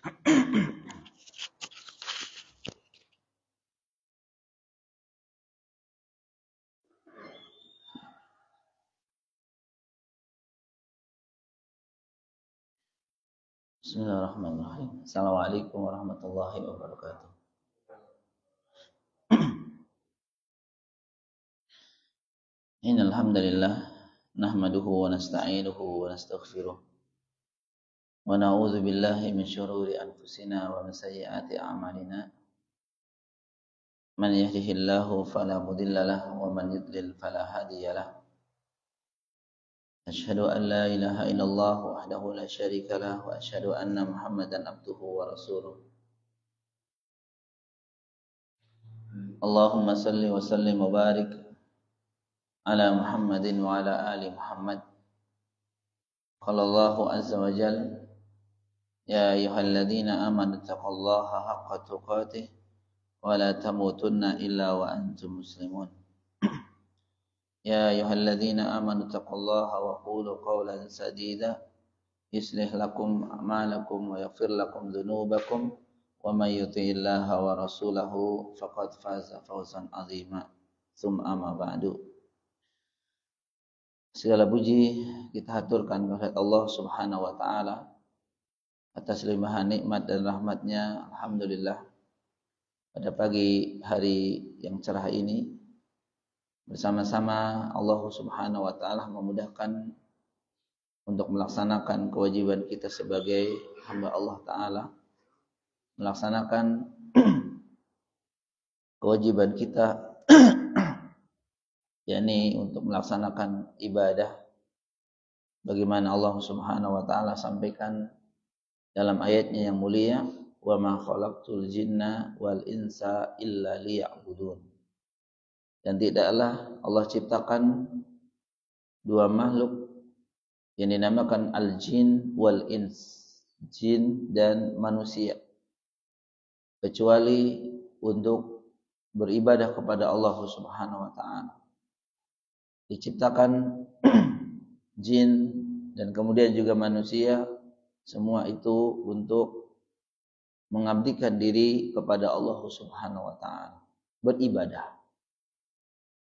Bismillahirrahmanirrahim. Assalamualaikum warahmatullahi wabarakatuh. Innal hamdalillah nahmaduhu wa nasta'inuhu wa nastaghfiruh wa na'udzu billahi min shururi anfusina wa min sayyiati a'malina. Man yahdihillahu fala mudilla lahu wa man yudlil fala hadiya lahu. Asyhadu an la ilaha illallah wahdahu la syarika lahu wa asyhadu anna Muhammadan abduhu wa rasuluh. Allahumma salli wa sallim wa barik ala Muhammadin wa ala ali Muhammad. Qala Allahu azza wa jalla, ya ayyuhalladzina amanu taqullaha haqqa tuqatih wa la tamutunna illa wa antum muslimun. Ya ayyuhalladzina amanu taqullaha wa qulu qawlan sadida yuslih lakum a'malakum wa yaghfir lakum dhunubakum wa may yuti'illaha wa rasulahu faqad faza fawzan 'azima. Tsumma amma ba'du. Segala puji kita haturkan kepada Allah Subhanahu wa taala atas limpahan nikmat dan rahmatnya. Alhamdulillah, pada pagi hari yang cerah ini bersama-sama Allah Subhanahu wa taala memudahkan untuk melaksanakan kewajiban kita sebagai hamba Allah taala, melaksanakan kewajiban kita yakni untuk melaksanakan ibadah bagaimana Allah Subhanahu wa taala sampaikan dalam ayatnya yang mulia, wa ma khalaqtul jinna wal insa illa liya'budun. Dan tidaklah Allah ciptakan dua makhluk yang dinamakan al-jin wal ins, jin dan manusia, kecuali untuk beribadah kepada Allah Subhanahu wa taala. Diciptakan jin dan kemudian juga manusia, semua itu untuk mengabdikan diri kepada Allah Subhanahu wa taala, beribadah.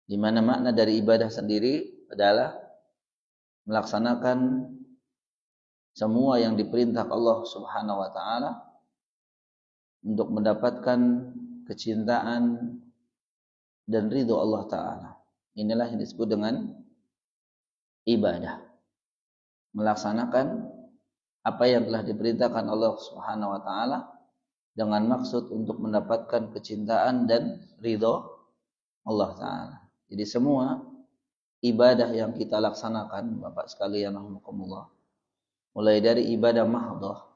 Di mana makna dari ibadah sendiri adalah melaksanakan semua yang diperintah Allah Subhanahu wa taala untuk mendapatkan kecintaan dan ridho Allah taala. Inilah yang disebut dengan ibadah. Melaksanakan apa yang telah diperintahkan Allah Subhanahu wa taala dengan maksud untuk mendapatkan kecintaan dan ridho Allah taala. Jadi semua ibadah yang kita laksanakan, Bapak sekalian rahimakumullah, mulai dari ibadah mahdhah,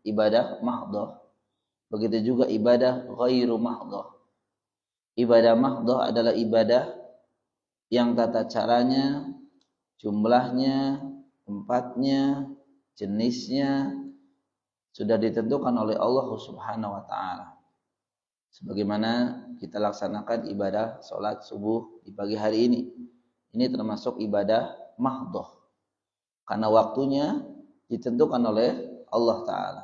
ibadah mahdhah, begitu juga ibadah ghairu mahdhah. Ibadah mahdhah adalah ibadah yang tata caranya, jumlahnya, tempatnya, jenisnya sudah ditentukan oleh Allah Subhanahu wa taala. Sebagaimana kita laksanakan ibadah salat subuh di pagi hari ini. Ini termasuk ibadah mahdhah karena waktunya ditentukan oleh Allah taala.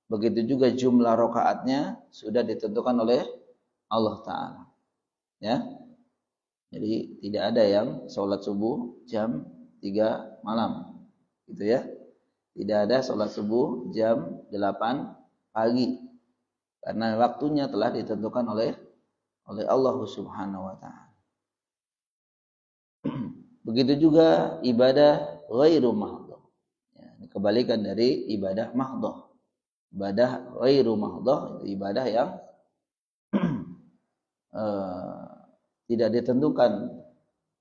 Begitu juga jumlah rakaatnya sudah ditentukan oleh Allah taala. Ya. Jadi tidak ada yang sholat subuh jam 3 malam, gitu ya. Tidak ada sholat subuh jam 8 pagi, karena waktunya telah ditentukan oleh Allah Subhanahu wa taala. Begitu juga ibadah ghairu mahdhah. Ya, ini kebalikan dari ibadah mahdhah. Ibadah ghairu mahdhah itu ibadah yang tidak ditentukan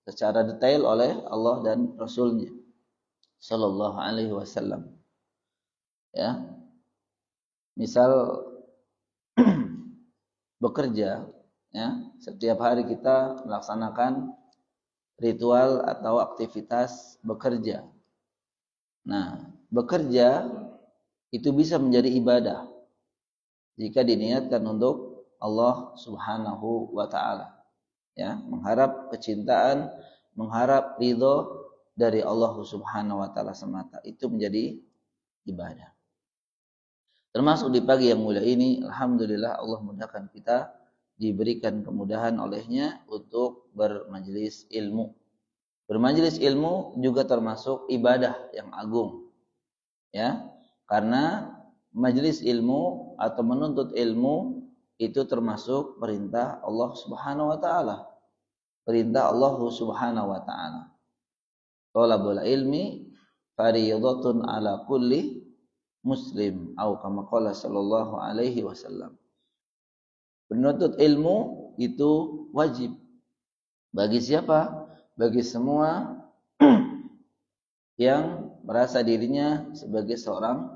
secara detail oleh Allah dan Rasulnya Sallallahu Alaihi Wasallam. Ya, misal bekerja, ya, setiap hari kita melaksanakan ritual atau aktivitas bekerja. Nah, bekerja itu bisa menjadi ibadah jika diniatkan untuk Allah Subhanahu wa taala. Ya, mengharap kecintaan, mengharap ridho dari Allah Subhanahu wa taala semata, itu menjadi ibadah. Termasuk di pagi yang mulia ini, alhamdulillah Allah mudahkan kita diberikan kemudahan olehnya untuk bermajelis ilmu. Bermajelis ilmu juga termasuk ibadah yang agung. Ya, karena majelis ilmu atau menuntut ilmu itu termasuk perintah Allah Subhanahu wa taala. Perintah Allah Subhanahu wa taala. Thalabul ilmi fardhatun ala kulli muslim atau kama qala sallallahu alaihi wasallam. Menuntut ilmu itu wajib bagi siapa? Bagi semua yang merasa dirinya sebagai seorang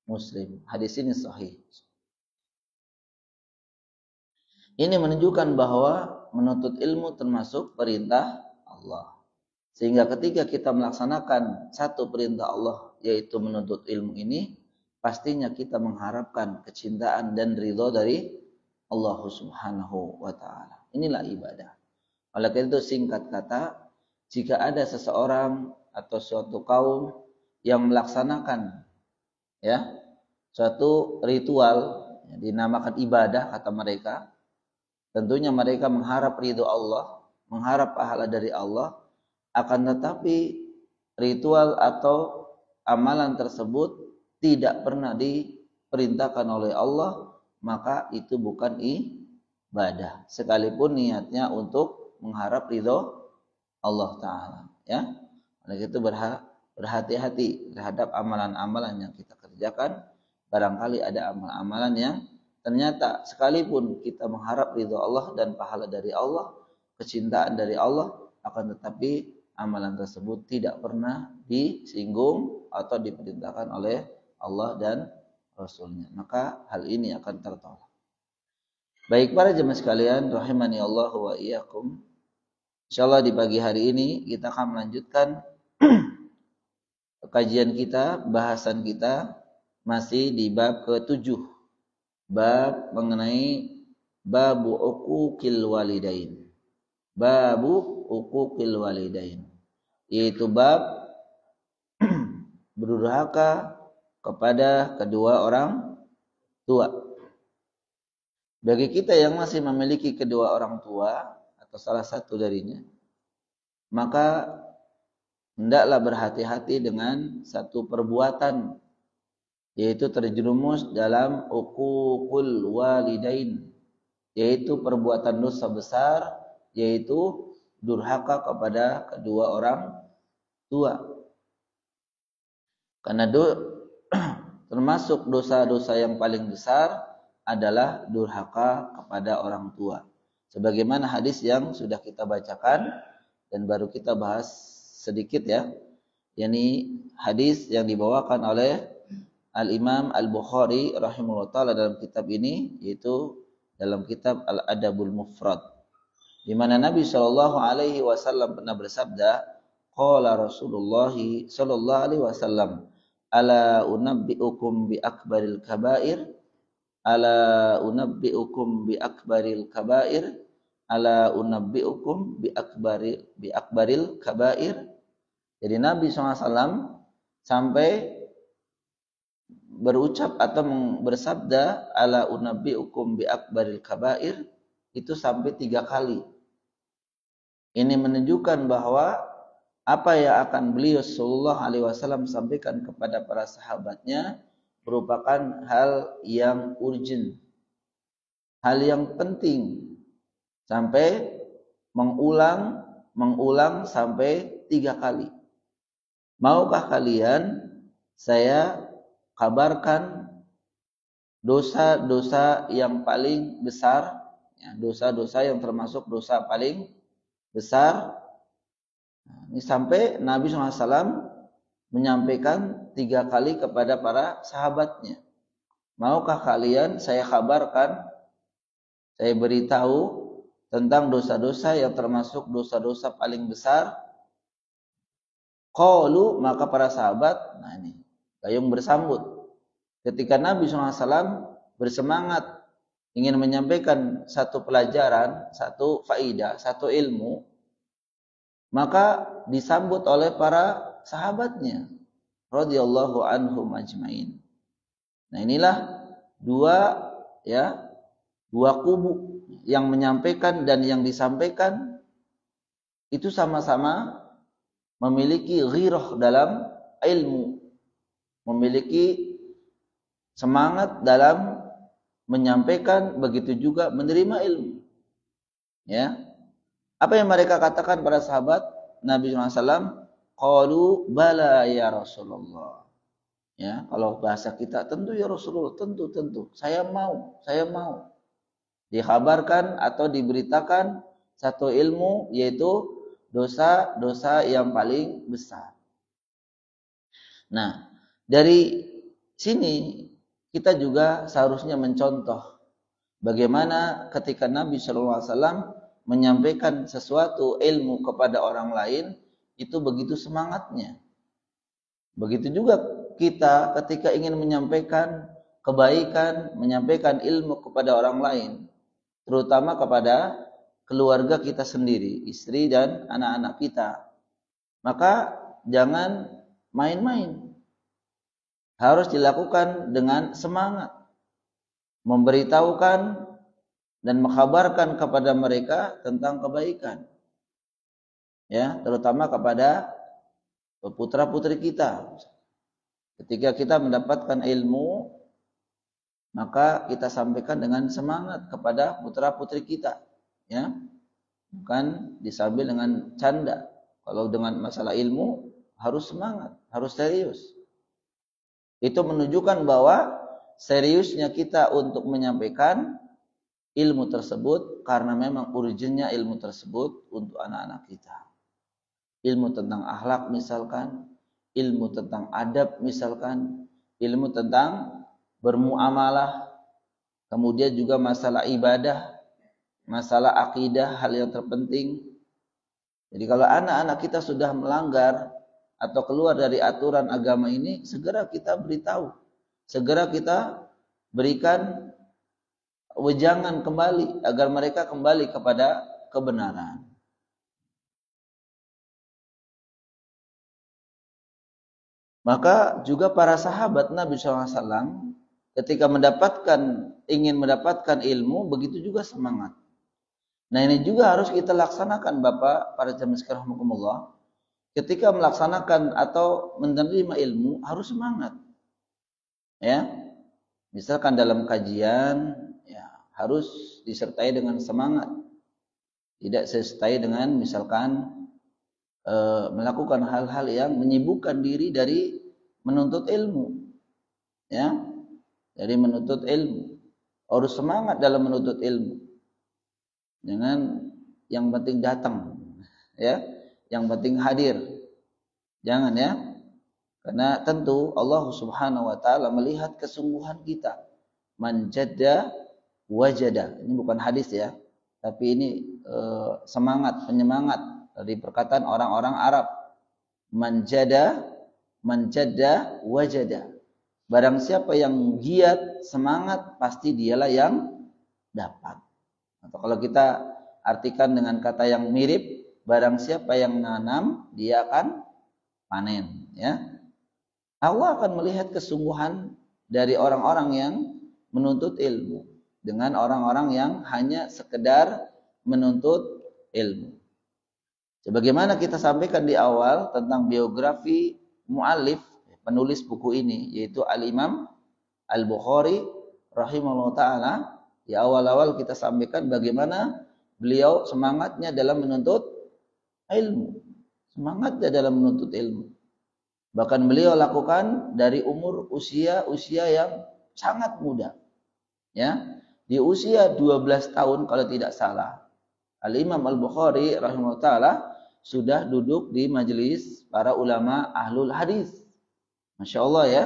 muslim. Hadis ini sahih. Ini menunjukkan bahwa menuntut ilmu termasuk perintah Allah. Sehingga ketika kita melaksanakan satu perintah Allah, yaitu menuntut ilmu ini, pastinya kita mengharapkan kecintaan dan ridho dari Allah Subhanahu wa taala. Inilah ibadah. Oleh karena itu singkat kata, jika ada seseorang atau suatu kaum yang melaksanakan suatu ritual yang dinamakan ibadah kata mereka, tentunya mereka mengharap ridho Allah, mengharap pahala dari Allah, akan tetapi ritual atau amalan tersebut tidak pernah diperintahkan oleh Allah, maka itu bukan ibadah. Sekalipun niatnya untuk mengharap ridho Allah Ta'ala. Ya, oleh itu berhati-hati terhadap amalan-amalan yang kita kerjakan. Barangkali ada amalan-amalan yang ternyata sekalipun kita mengharap ridho Allah dan pahala dari Allah, kecintaan dari Allah, akan tetapi amalan tersebut tidak pernah disinggung atau diperintahkan oleh Allah dan Rasulnya. Maka hal ini akan tertolak. Baik para jemaah sekalian, rahimani Allah wa iyyakum. Insyaallah di pagi hari ini kita akan melanjutkan kajian kita, bahasan kita masih di bab ke-7. Bab mengenai babu uquqil walidain. Babu uquqil walidain. Yaitu bab berdurhaka kepada kedua orang tua. Bagi kita yang masih memiliki kedua orang tua atau salah satu darinya, maka hendaklah berhati-hati dengan satu perbuatan, yaitu terjerumus dalam uququl walidain, yaitu perbuatan dosa besar, yaitu durhaka kepada kedua orang tua. Karena termasuk dosa-dosa yang paling besar adalah durhaka kepada orang tua. Sebagaimana hadis yang sudah kita bacakan dan baru kita bahas sedikit ya. yakni hadis yang dibawakan oleh Al-Imam Al-Bukhari rahimahullah ta'ala dalam kitab ini, yaitu dalam kitab Al-Adabul Mufrad, di mana Nabi sallallahu alaihi wasallam pernah bersabda, qala Rasulullah sallallahu alaihi wasallam, ala unabbiukum bi akbaril kabair, ala unabbiukum bi akbaril kabair, ala unabbiukum bi akbaril kabair. Jadi Nabi SAW sampai berucap atau bersabda ala unabbiukum bi akbaril kabair itu sampai 3 kali. Ini menunjukkan bahwa apa yang akan beliau sallallahu alaihi wasallam sampaikan kepada para sahabatnya merupakan hal yang urgent, hal yang penting, sampai mengulang sampai 3 kali. Maukah kalian saya kabarkan dosa-dosa yang paling besar, dosa-dosa yang termasuk dosa paling besar? Ini sampai Nabi SAW menyampaikan 3 kali kepada para sahabatnya. Maukah kalian saya kabarkan, saya beritahu tentang dosa-dosa yang termasuk dosa-dosa paling besar? Qalu, maka para sahabat, ini gayung bersambut. Ketika Nabi SAW bersemangat ingin menyampaikan satu pelajaran, satu faidah, satu ilmu, maka disambut oleh para sahabatnya radhiyallahu anhum ajmain. Nah, inilah dua ya, dua kubu yang menyampaikan dan yang disampaikan itu sama-sama memiliki ghirah dalam ilmu, memiliki semangat dalam menyampaikan, begitu juga menerima ilmu. Ya, apa yang mereka katakan para sahabat Nabi SAW? Qalu bala ya Rasulullah. Ya, kalau bahasa kita, tentu ya Rasulullah, tentu, saya mau. Dikabarkan atau diberitakan satu ilmu, yaitu dosa-dosa yang paling besar. Nah, dari sini kita juga seharusnya mencontoh bagaimana ketika Nabi SAW menyampaikan sesuatu ilmu kepada orang lain, itu begitu semangatnya. Begitu juga kita ketika ingin menyampaikan kebaikan, menyampaikan ilmu kepada orang lain, terutama kepada keluarga kita sendiri, istri dan anak-anak kita, maka jangan main-main. Harus dilakukan dengan semangat, memberitahukan dan mengkhabarkan kepada mereka tentang kebaikan, ya, terutama kepada putra-putri kita. Ketika kita mendapatkan ilmu, maka kita sampaikan dengan semangat kepada putra-putri kita, ya, bukan disambil dengan canda. Kalau dengan masalah ilmu harus semangat, harus serius. Itu menunjukkan bahwa seriusnya kita untuk menyampaikan ilmu tersebut karena memang originnya ilmu tersebut untuk anak-anak kita. Ilmu tentang akhlak misalkan, ilmu tentang adab misalkan, ilmu tentang bermuamalah, kemudian juga masalah ibadah, masalah akidah, hal yang terpenting. Jadi kalau anak-anak kita sudah melanggar atau keluar dari aturan agama ini, segera kita beritahu, segera kita berikan wejangan kembali agar mereka kembali kepada kebenaran. Maka juga para sahabat Nabi SAW ketika ingin mendapatkan ilmu, begitu juga semangat. Nah, ini juga harus kita laksanakan, Bapak, para jamaah sekalian rahimakumullah. Ketika melaksanakan atau menerima ilmu harus semangat. Ya. Misalkan dalam kajian, ya, harus disertai dengan semangat. Tidak disertai dengan misalkan melakukan hal-hal yang menyibukkan diri dari menuntut ilmu, ya, dari menuntut ilmu. Harus semangat dalam menuntut ilmu. Jangan yang penting datang, ya, yang penting hadir. Jangan, ya, karena tentu Allah Subhanahu Wa Taala melihat kesungguhan kita. Man jadda wajada. Ini bukan hadis, ya, tapi ini semangat, penyemangat dari perkataan orang-orang Arab. Man jadda wajada. Barang siapa yang giat, semangat, pasti dialah yang dapat. Atau kalau kita artikan dengan kata yang mirip, barang siapa yang nanam, dia akan panen, ya. Allah akan melihat kesungguhan dari orang-orang yang menuntut ilmu dengan orang-orang yang hanya sekedar menuntut ilmu. Sebagaimana kita sampaikan di awal tentang biografi muallif, penulis buku ini, yaitu Al-Imam Al-Bukhari rahimahullah ta'ala. Di awal-awal kita sampaikan bagaimana beliau semangatnya dalam menuntut ilmu. Semangatnya dalam menuntut ilmu. Bahkan beliau lakukan dari usia yang sangat muda. Ya, di usia 12 tahun kalau tidak salah. Al-Imam Al-Bukhari rahimahullah ta'ala sudah duduk di majelis para ulama ahlul hadis. Masya Allah, ya,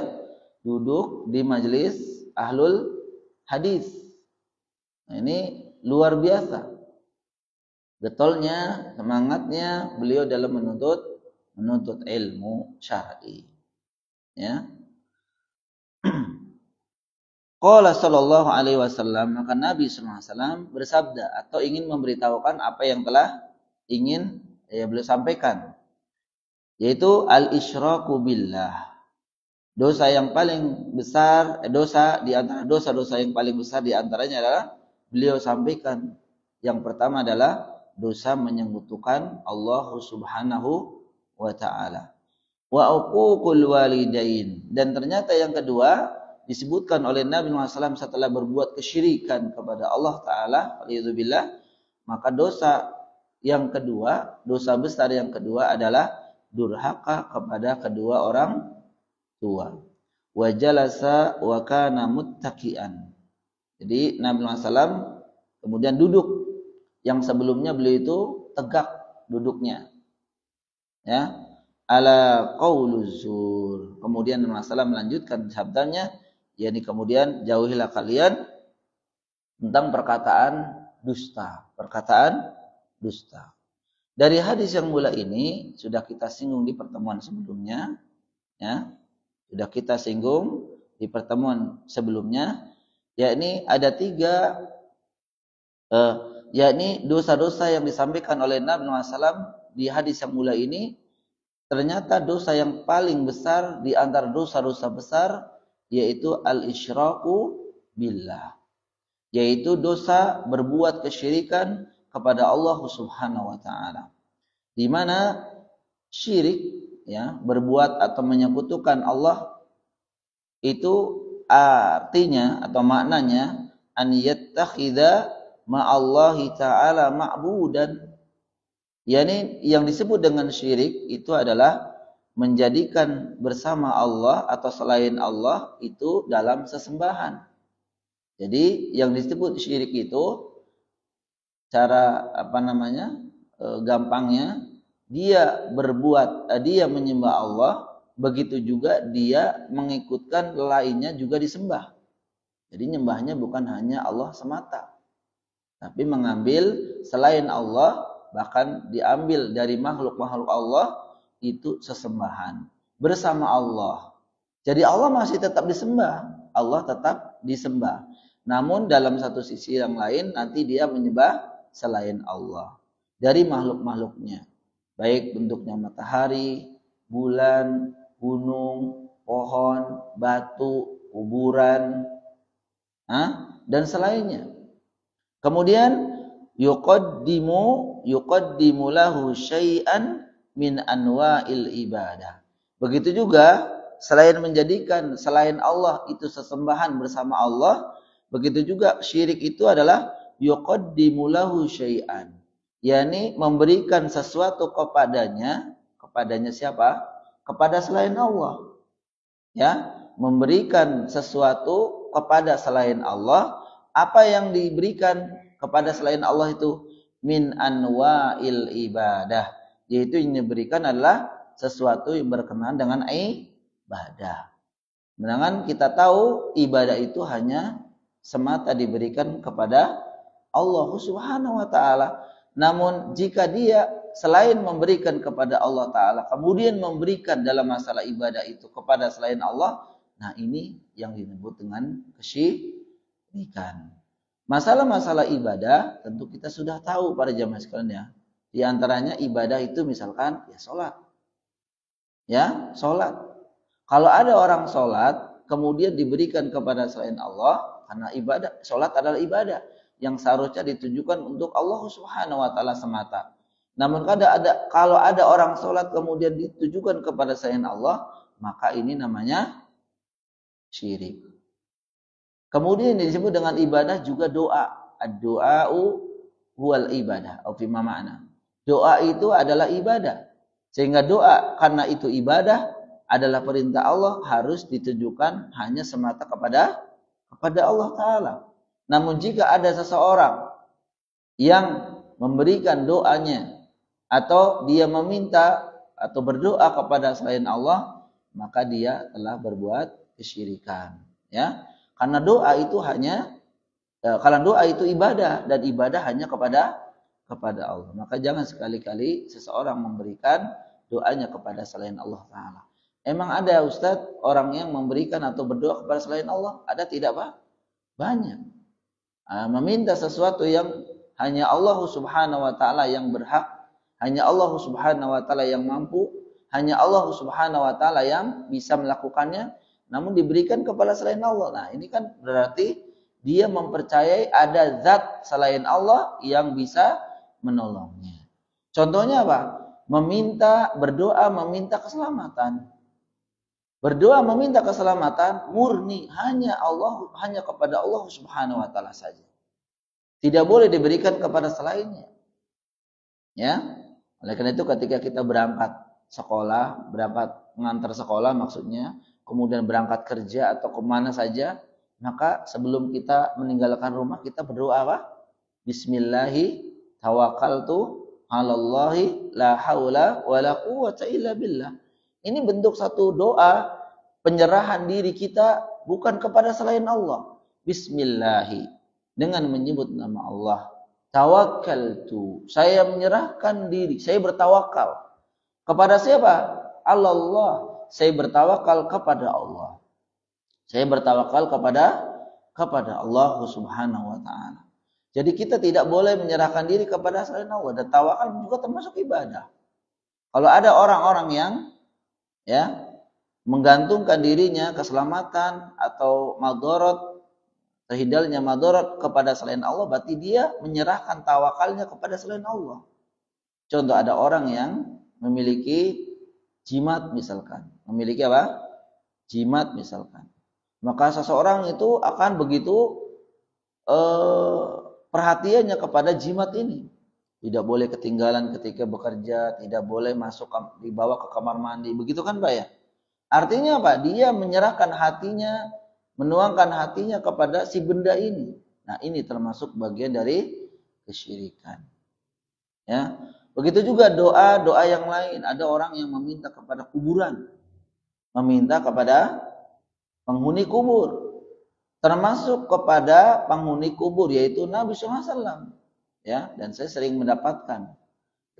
duduk di majelis ahlul hadis. Nah, ini luar biasa. Getolnya, semangatnya beliau dalam menuntut ilmu syar'i. Ya. Qala sallallahu alaihi wasallam, maka Nabi sallallahu alaihi wasallam bersabda atau ingin memberitahukan apa yang telah ingin beliau sampaikan, yaitu al-isyraku billah. Dosa yang paling besar, dosa di antara dosa-dosa yang paling besar di antaranya adalah beliau sampaikan. Yang pertama adalah dosa menyekutukan Allah Subhanahu wa taala. Wa uququl walidain. Dan ternyata yang kedua disebutkan oleh Nabi Muhammad SAW setelah berbuat kesyirikan kepada Allah taala, waliyadzubillah, maka dosa yang kedua, dosa besar yang kedua adalah durhaka kepada kedua orang tua. Wa jalasa wa kana muttaqian. Jadi Nabi Muhammad SAW kemudian duduk, yang sebelumnya beliau itu tegak duduknya. Ya. Ala qauluz zur. Kemudian Nabi Muhammad SAW melanjutkan sabdanya, yakni kemudian jauhilah kalian tentang perkataan dusta. Perkataan dusta. Dari hadis yang mula ini sudah kita singgung di pertemuan sebelumnya, ya. Sudah kita singgung di pertemuan sebelumnya, yakni ada tiga, yakni dosa-dosa yang disampaikan oleh Nabi Muhammad SAW di hadis yang mula ini. Ternyata dosa yang paling besar di antara dosa-dosa besar yaitu al-isyraku billah, yaitu dosa berbuat kesyirikan kepada Allah Subhanahu wa taala. Di mana syirik, ya, berbuat atau menyekutukan Allah itu artinya atau maknanya an yattakhidha ma'allahi ta'ala ma'budan. Yani yang disebut dengan syirik itu adalah menjadikan bersama Allah atau selain Allah itu dalam sesembahan. Jadi yang disebut syirik itu cara gampangnya dia menyembah Allah, begitu juga dia mengikutkan lainnya juga disembah. Jadi nyembahnya bukan hanya Allah semata, tapi mengambil selain Allah, bahkan diambil dari makhluk-makhluk Allah itu sesembahan bersama Allah. Jadi Allah masih tetap disembah, Allah tetap disembah. Namun dalam satu sisi yang lain nanti dia menyembah selain Allah dari makhluk-makhluknya, baik bentuknya matahari, bulan, gunung, pohon, batu, kuburan, dan selainnya. Kemudian yuqaddimu lahu syai'an min anwa'il ibadah. Begitu juga selain menjadikan selain Allah itu sesembahan bersama Allah, begitu juga syirik itu adalah yuqaddimu lahu syai'an, yakni memberikan sesuatu kepadanya siapa? Kepada selain Allah. Ya, memberikan sesuatu kepada selain Allah. Apa yang diberikan kepada selain Allah itu min anwa'il ibadah, yaitu yang diberikan adalah sesuatu yang berkenaan dengan ibadah. Sedangkan kita tahu ibadah itu hanya semata diberikan kepada Allah Subhanahu wa taala. Namun jika dia selain memberikan kepada Allah taala kemudian memberikan dalam masalah ibadah itu kepada selain Allah, nah ini yang disebut dengan kesyirikan. Masalah-masalah ibadah tentu kita sudah tahu para jamaah sekalian, ya. Di antaranya ibadah itu misalkan ya salat. Ya, salat. Kalau ada orang salat kemudian diberikan kepada selain Allah, karena ibadah, salat adalah ibadah yang seharusnya ditujukan untuk Allah Subhanahu wa taala semata. Namun kalau ada orang salat kemudian ditujukan kepada selain Allah, maka ini namanya syirik. Kemudian disebut dengan ibadah juga doa. Ad-du'a'u huwal ibadah. Atau fima ma'na. Doa itu adalah ibadah. Sehingga doa karena itu ibadah adalah perintah Allah harus ditujukan hanya semata kepada Allah Ta'ala. Namun jika ada seseorang yang memberikan doanya atau dia meminta atau berdoa kepada selain Allah, maka dia telah berbuat kesyirikan. Ya. Karena doa itu ibadah dan ibadah hanya kepada Allah. Maka jangan sekali-kali seseorang memberikan doanya kepada selain Allah Ta'ala. Emang ada Ustaz orang yang memberikan atau berdoa kepada selain Allah? Ada tidak Pak? Banyak. Meminta sesuatu yang hanya Allah Subhanahu wa taala yang berhak, hanya Allah Subhanahu wa taala yang mampu, hanya Allah Subhanahu wa taala yang bisa melakukannya, namun diberikan kepada selain Allah. Nah, ini kan berarti dia mempercayai ada zat selain Allah yang bisa menolongnya. Contohnya apa? Berdoa meminta keselamatan. Berdoa meminta keselamatan murni hanya kepada Allah Subhanahu wa taala saja. Tidak boleh diberikan kepada selainnya. Ya. Oleh karena itu ketika kita berangkat mengantar sekolah maksudnya, kemudian berangkat kerja atau kemana saja, maka sebelum kita meninggalkan rumah kita berdoa apa? Bismillahi tawakkaltu 'alallahi la haula wala quwwata illa billah. Ini bentuk satu doa penyerahan diri kita bukan kepada selain Allah. Bismillahi, dengan menyebut nama Allah. Tawakkaltu, saya menyerahkan diri, saya bertawakal. Kepada siapa? Allah. Saya bertawakal kepada Allah. Saya bertawakal kepada Allah Subhanahu wa taala. Jadi kita tidak boleh menyerahkan diri kepada selain Allah, dan tawakal juga termasuk ibadah. Kalau ada orang-orang yang menggantungkan dirinya keselamatan atau madharat, terhindarnya madharat kepada selain Allah, berarti dia menyerahkan tawakalnya kepada selain Allah. Contoh, ada orang yang memiliki jimat misalkan. Memiliki apa? Jimat misalkan. Maka seseorang itu akan begitu perhatiannya kepada jimat ini. Tidak boleh ketinggalan ketika bekerja, tidak boleh dibawa ke kamar mandi. Begitu kan Pak ya? Artinya apa? Dia menyerahkan hatinya, menuangkan hatinya kepada si benda ini. Nah, ini termasuk bagian dari kesyirikan. Ya. Begitu juga doa-doa yang lain. Ada orang yang meminta kepada kuburan. Meminta kepada penghuni kubur. Termasuk kepada penghuni kubur, yaitu Nabi SAW. Ya, dan saya sering mendapatkan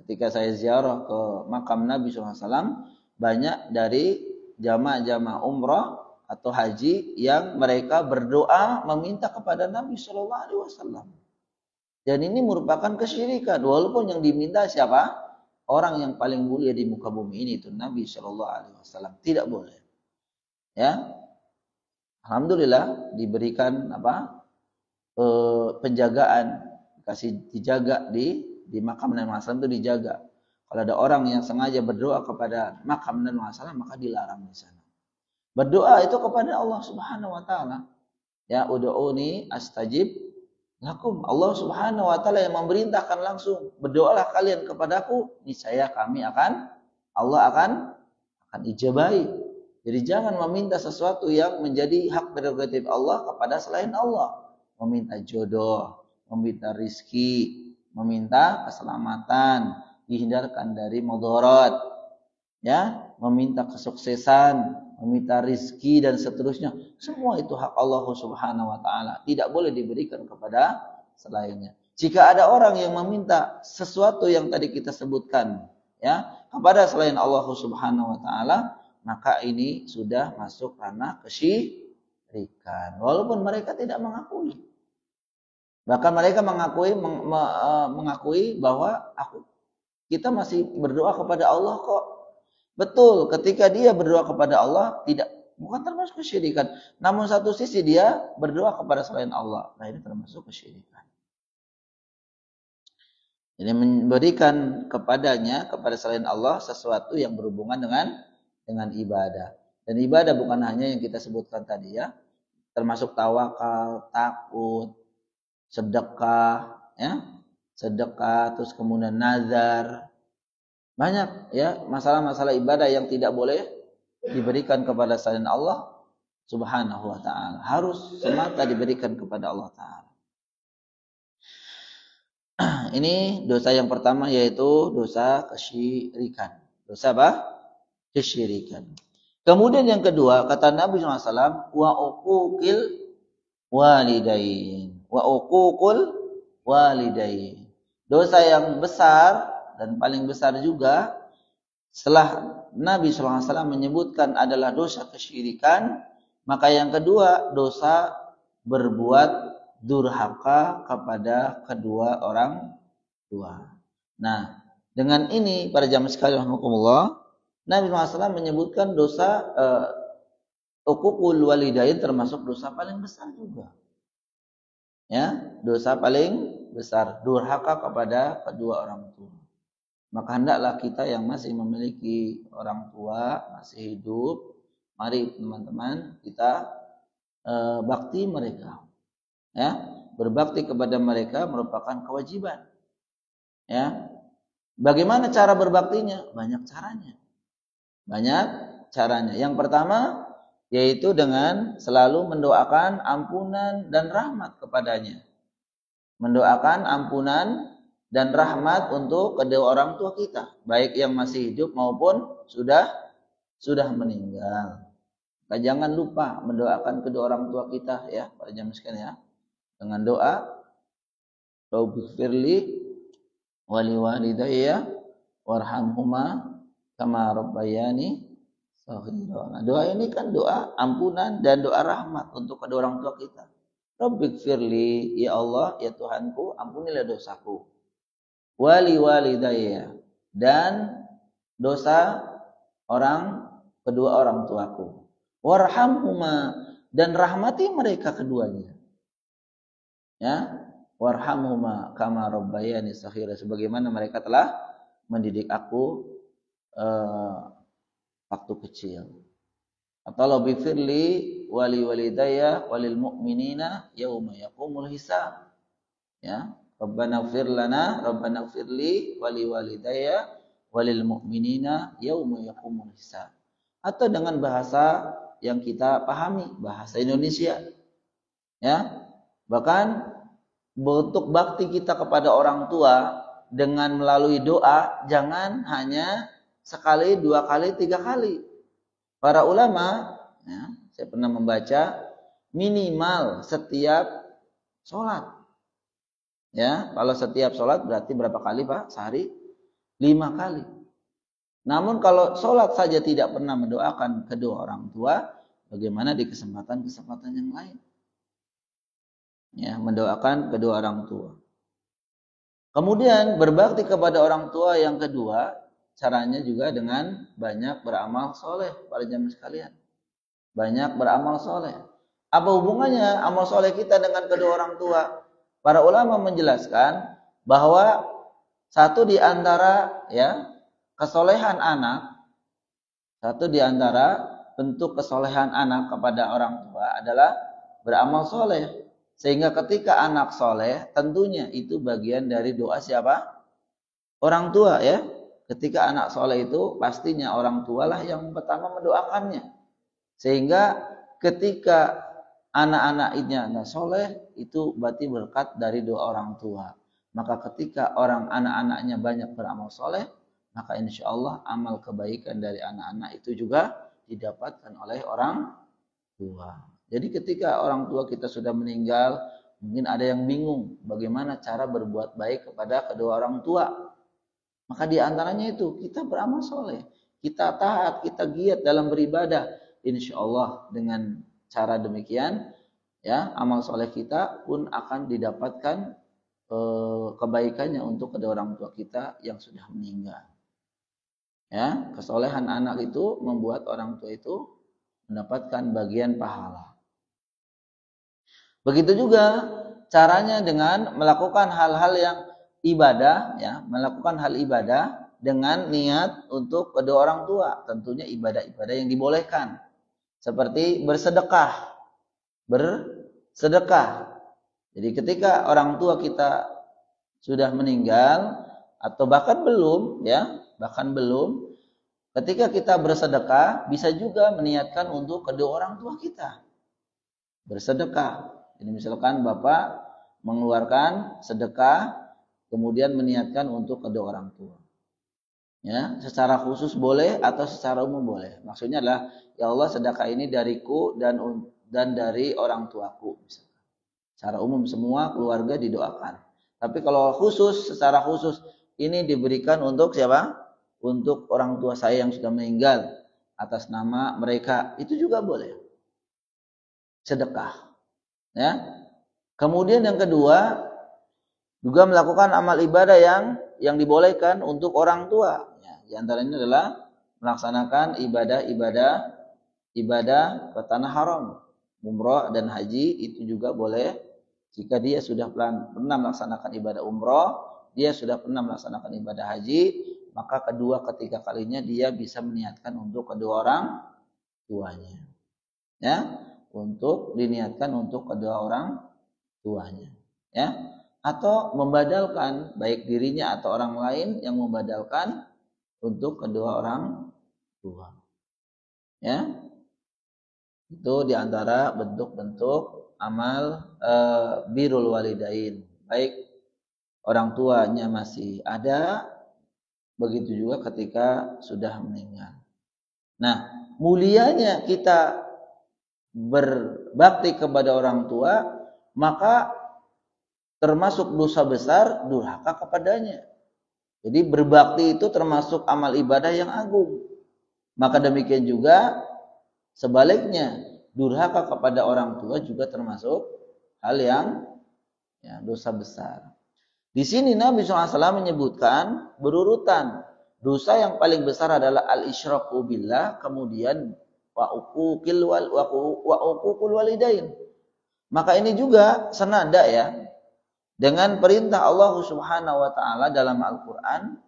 ketika saya ziarah ke makam Nabi SAW, banyak dari jamaah-jamaah umrah atau haji yang mereka berdoa meminta kepada Nabi SAW. Dan ini merupakan kesyirikan, walaupun yang diminta siapa? Orang yang paling mulia di muka bumi ini, itu Nabi SAW. Tidak boleh. Ya, alhamdulillah diberikan penjagaan, dijaga di makam Nabi SAW itu dijaga. Kalau ada orang yang sengaja berdoa kepada makam Nabi SAW, maka dilarang di sana. Berdoa itu kepada Allah Subhanahu wa taala. Ya, ud'uni astajib lakum. Allah Subhanahu wa taala yang memerintahkan langsung, berdoalah kalian kepadaku, niscaya Allah akan ijabahi. Jadi jangan meminta sesuatu yang menjadi hak prerogatif Allah kepada selain Allah. Meminta jodoh, meminta rizki, meminta keselamatan, dihindarkan dari mudarat, ya, meminta kesuksesan, meminta rizki dan seterusnya. Semua itu hak Allah Subhanahu wa taala, tidak boleh diberikan kepada selainnya. Jika ada orang yang meminta sesuatu yang tadi kita sebutkan, ya, kepada selain Allah Subhanahu wa taala, maka ini sudah masuk ranah kesyirikan, walaupun mereka tidak mengakui. Bahkan mereka mengakui bahwa kita masih berdoa kepada Allah kok. Betul, ketika dia berdoa kepada Allah bukan termasuk kesyirikan. Namun satu sisi dia berdoa kepada selain Allah. Nah, ini termasuk kesyirikan. Ini memberikan kepada selain Allah sesuatu yang berhubungan dengan ibadah. Dan ibadah bukan hanya yang kita sebutkan tadi ya. Termasuk tawakal, takut, sedekah, ya. Sedekah, terus kemudian nazar. Banyak ya masalah-masalah ibadah yang tidak boleh diberikan kepada selain Allah Subhanahu wa taala. Harus semata diberikan kepada Allah taala. Ini dosa yang pertama, yaitu dosa kesyirikan. Dosa apa? Kesyirikan. Kemudian yang kedua, kata Nabi SAW, wa uquqil walidain. Wa uququl walidain. Dosa yang besar dan paling besar juga setelah Nabi SAW menyebutkan adalah dosa kesyirikan, maka yang kedua dosa berbuat durhaka kepada kedua orang tua. Nah, dengan ini para jamaah sekalian rahimakumullah, Nabi SAW menyebutkan dosa Uququl walidain termasuk dosa paling besar juga. Ya, dosa paling besar, durhaka kepada kedua orang tua. Maka hendaklah kita yang masih memiliki orang tua, masih hidup, mari teman-teman kita bakti mereka. Ya, berbakti kepada mereka merupakan kewajiban. Ya. Bagaimana cara berbaktinya? Banyak caranya. Banyak caranya. Yang pertama yaitu dengan selalu mendoakan ampunan dan rahmat kepadanya. Mendoakan ampunan dan rahmat untuk kedua orang tua kita, baik yang masih hidup maupun sudah meninggal. Maka jangan lupa mendoakan kedua orang tua kita ya, para jamaah sekalian ya. Dengan doa Rabbighfirli wa liwalidayya warhamhuma kama rabbayani shaghira. Nah, doa ini kan doa ampunan dan doa rahmat untuk kedua orang tua kita. Rabbighfirli, ya Allah, ya Tuhanku, ampunilah dosaku. Wa liwalidayya, dan dosa kedua orang tuaku. Warhamhuma, dan rahmati mereka keduanya. Ya, warhamhuma kama rabbayani shaghira, sebagaimana mereka telah mendidik aku waktu kecil. Atau rabbighfirli wali walidayya walil mu'minina yauma yaqumul hisab. Ya, Rabbana ighfir lana, Rabbana ighfirli wali walidayya walil mu'minina yauma yaqumul hisab. Atau dengan bahasa yang kita pahami, bahasa Indonesia. Ya. Bahkan bentuk bakti kita kepada orang tua dengan melalui doa jangan hanya sekali, dua kali, tiga kali. Para ulama, ya, saya pernah membaca minimal setiap sholat. Ya, kalau setiap sholat berarti berapa kali Pak? Sehari 5 kali. Namun kalau sholat saja tidak pernah mendoakan kedua orang tua, bagaimana di kesempatan-kesempatan yang lain? Ya, mendoakan kedua orang tua. Kemudian berbakti kepada orang tua yang kedua, caranya juga dengan banyak beramal soleh, para jamaah sekalian. Banyak beramal soleh. Apa hubungannya amal soleh kita dengan kedua orang tua? Para ulama menjelaskan bahwa satu di antara kesolehan anak, satu di antara bentuk kesolehan anak kepada orang tua adalah beramal soleh. Sehingga ketika anak soleh, tentunya itu bagian dari doa siapa? Orang tua ya. Ketika anak soleh itu pastinya orang tua lah yang pertama mendoakannya. Sehingga ketika anak-anaknya soleh, itu berarti berkat dari doa orang tua. Maka ketika anak-anaknya banyak beramal soleh, maka insya Allah amal kebaikan dari anak-anak itu juga didapatkan oleh orang tua. Jadi ketika orang tua kita sudah meninggal, mungkin ada yang bingung bagaimana cara berbuat baik kepada kedua orang tua. Maka di antaranya itu kita beramal soleh, kita taat, kita giat dalam beribadah. Insya Allah dengan cara demikian, ya amal soleh kita pun akan didapatkan kebaikannya untuk kedua orang tua kita yang sudah meninggal. Ya, kesolehan anak itu membuat orang tua itu mendapatkan bagian pahala. Begitu juga caranya dengan melakukan hal-hal yang ibadah, ya, melakukan hal ibadah dengan niat untuk kedua orang tua. Tentunya ibadah-ibadah yang dibolehkan, seperti bersedekah. Jadi ketika orang tua kita sudah meninggal atau bahkan belum, ketika kita bersedekah bisa juga meniatkan untuk kedua orang tua kita. Bersedekah. Jadi misalkan Bapak mengeluarkan sedekah, kemudian meniatkan untuk kedua orang tua. Ya, secara khusus boleh atau secara umum boleh. Maksudnya adalah, ya Allah sedekah ini dariku dan dari orang tuaku. Misalkan. Secara umum semua keluarga didoakan. Tapi kalau secara khusus ini diberikan untuk siapa? Untuk orang tua saya yang sudah meninggal atas nama mereka, itu juga boleh. Sedekah. Ya. Kemudian yang kedua, juga melakukan amal ibadah yang dibolehkan untuk orang tua. Ya, di antaranya adalah melaksanakan ibadah-ibadah ibadah ke tanah haram. Umrah dan haji itu juga boleh jika dia sudah pernah melaksanakan ibadah umrah, dia sudah pernah melaksanakan ibadah haji, maka ketiga kalinya dia bisa meniatkan untuk kedua orang tuanya. Ya, untuk diniatkan untuk kedua orang tuanya. Ya, atau membadalkan baik dirinya atau orang lain yang membadalkan untuk kedua orang tua. Ya, itu diantara bentuk-bentuk amal birrul walidain. Baik orang tuanya masih ada, begitu juga ketika sudah meninggal. Nah, mulianya kita berbakti kepada orang tua, maka termasuk dosa besar durhaka kepadanya. Jadi berbakti itu termasuk amal ibadah yang agung. Maka demikian juga sebaliknya, durhaka kepada orang tua juga termasuk hal yang dosa besar. Di sini Nabi SAW menyebutkan berurutan. Dosa yang paling besar adalah al-isyraku billah, kemudian wa uququl walidain. Maka ini juga senada ya dengan perintah Allah Subhanahu wa taala dalam Al-Qur'an,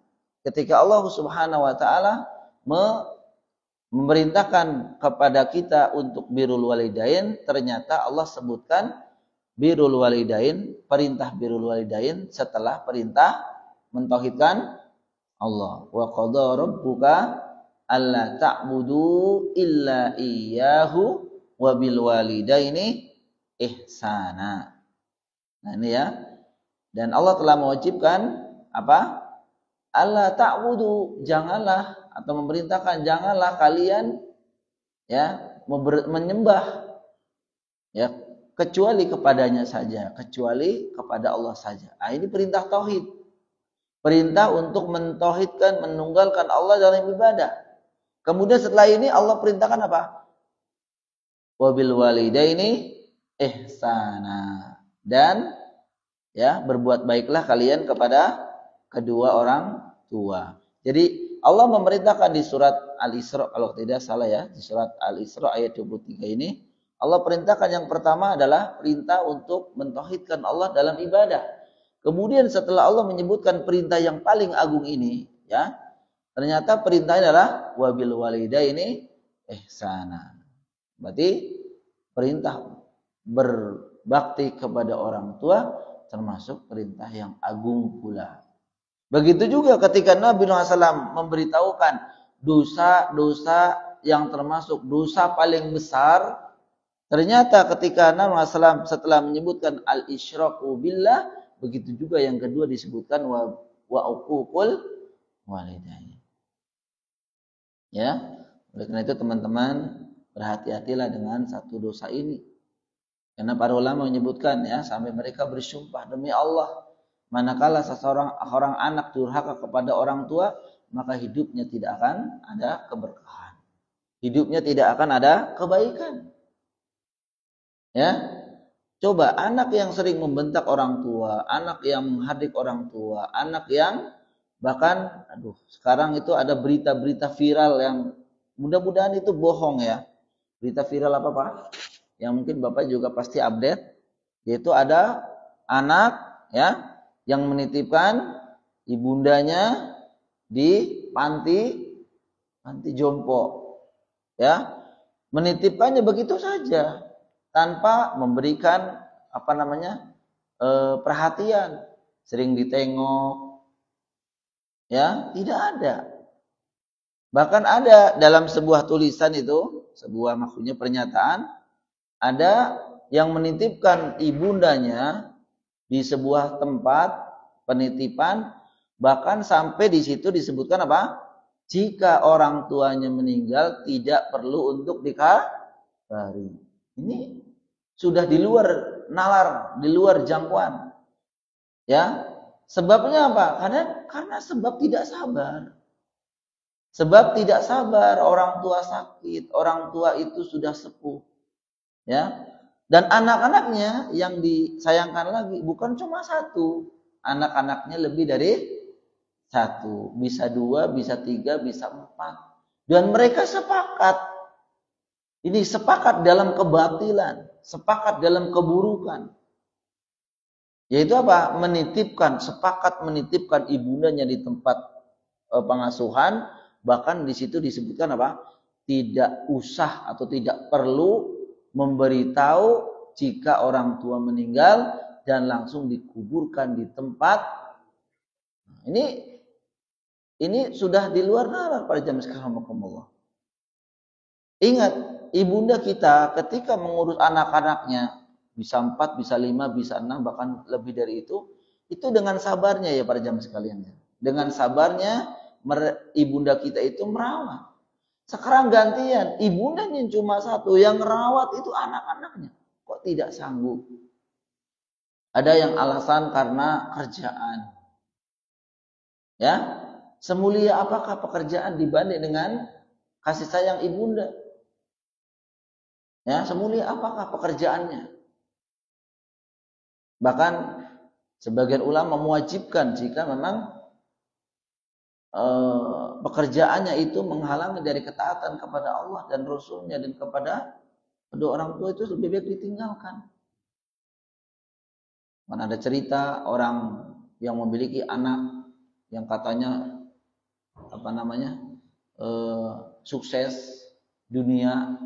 ketika Allah Subhanahu wa taala memerintahkan kepada kita untuk birrul walidain, ternyata Allah sebutkan birrul walidain, perintah birrul walidain setelah perintah mentauhidkan Allah. Wa qadha rabbuka alla ta'budu illa iyyahu wa bil walidaini ihsana. Nah ini ya. Dan Allah telah mewajibkan apa? Alla ta'budu, janganlah, atau memerintahkan janganlah kalian menyembah ya kecuali kepadanya saja, kecuali kepada Allah saja. Nah, ini perintah tauhid. Perintah untuk mentauhidkan, menunggalkan Allah dalam ibadah. Kemudian setelah ini Allah perintahkan apa? Wabil walidaini ihsana. Dan berbuat baiklah kalian kepada kedua orang tua. Jadi Allah memerintahkan di surat Al-Isra, kalau tidak salah ya, di surat Al-Isra ayat 23 ini, Allah perintahkan yang pertama adalah perintah untuk mentauhidkan Allah dalam ibadah. Kemudian setelah Allah menyebutkan perintah yang paling agung ini, ternyata perintahnya adalah wabil walidaini ihsana. Berarti perintah berbakti kepada orang tua termasuk perintah yang agung pula. Begitu juga ketika Nabi SAW memberitahukan dosa-dosa yang termasuk dosa paling besar, ternyata ketika Nabi SAW setelah menyebutkan al-isyraku billah, begitu juga yang kedua disebutkan wa uququl walidain. Ya, oleh karena itu teman-teman berhati-hatilah dengan satu dosa ini. Karena para ulama menyebutkan sampai mereka bersumpah demi Allah, manakala seorang anak durhaka kepada orang tua, maka hidupnya tidak akan ada keberkahan. Hidupnya tidak akan ada kebaikan. Ya. Coba anak yang sering membentak orang tua, anak yang menghardik orang tua, anak yang bahkan sekarang itu ada berita-berita viral yang mudah-mudahan itu bohong ya. Berita viral apa Pak? Yang mungkin Bapak juga pasti update, yaitu ada anak yang menitipkan ibundanya di panti jompo. Menitipkannya begitu saja tanpa memberikan perhatian, sering ditengok. Tidak ada. Bahkan ada dalam sebuah tulisan itu, sebuah maksudnya pernyataan, ada yang menitipkan ibundanya di sebuah tempat penitipan, bahkan sampai di situ disebutkan apa? Jika orang tuanya meninggal tidak perlu untuk dikabari. Ini sudah di luar nalar, di luar jangkauan. Sebabnya apa? Karena sebab tidak sabar. Sebab tidak sabar, orang tua sakit, orang tua itu sudah sepuh. Dan anak-anaknya yang disayangkan lagi bukan cuma satu, anak-anaknya lebih dari satu, bisa 2, bisa 3, bisa 4, dan mereka sepakat Ini sepakat dalam kebatilan, sepakat dalam keburukan. Yaitu apa? Sepakat menitipkan ibundanya di tempat pengasuhan, bahkan di situ disebutkan apa? Tidak usah atau tidak perlu memberitahu jika orang tua meninggal dan langsung dikuburkan di tempat. Ini sudah di luar nalar pada zaman sekarang. Ingat, ibunda kita ketika mengurus anak-anaknya, bisa 4, bisa 5, bisa 6, bahkan lebih dari itu dengan sabarnya ya para jamaah sekalian. Dengan sabarnya ibunda kita itu merawat. Sekarang gantian, ibundanya cuma satu, yang merawat itu anak-anaknya. Kok tidak sanggup? Ada yang alasan karena kerjaan. Ya, semulia apakah pekerjaan dibanding dengan kasih sayang ibunda? Ya, semulia apakah pekerjaannya? Bahkan sebagian ulama mewajibkan jika memang pekerjaannya itu menghalangi dari ketaatan kepada Allah dan Rasulnya dan kepada kedua orang tua, itu lebih baik ditinggalkan. Mana ada cerita orang yang memiliki anak yang katanya sukses dunia,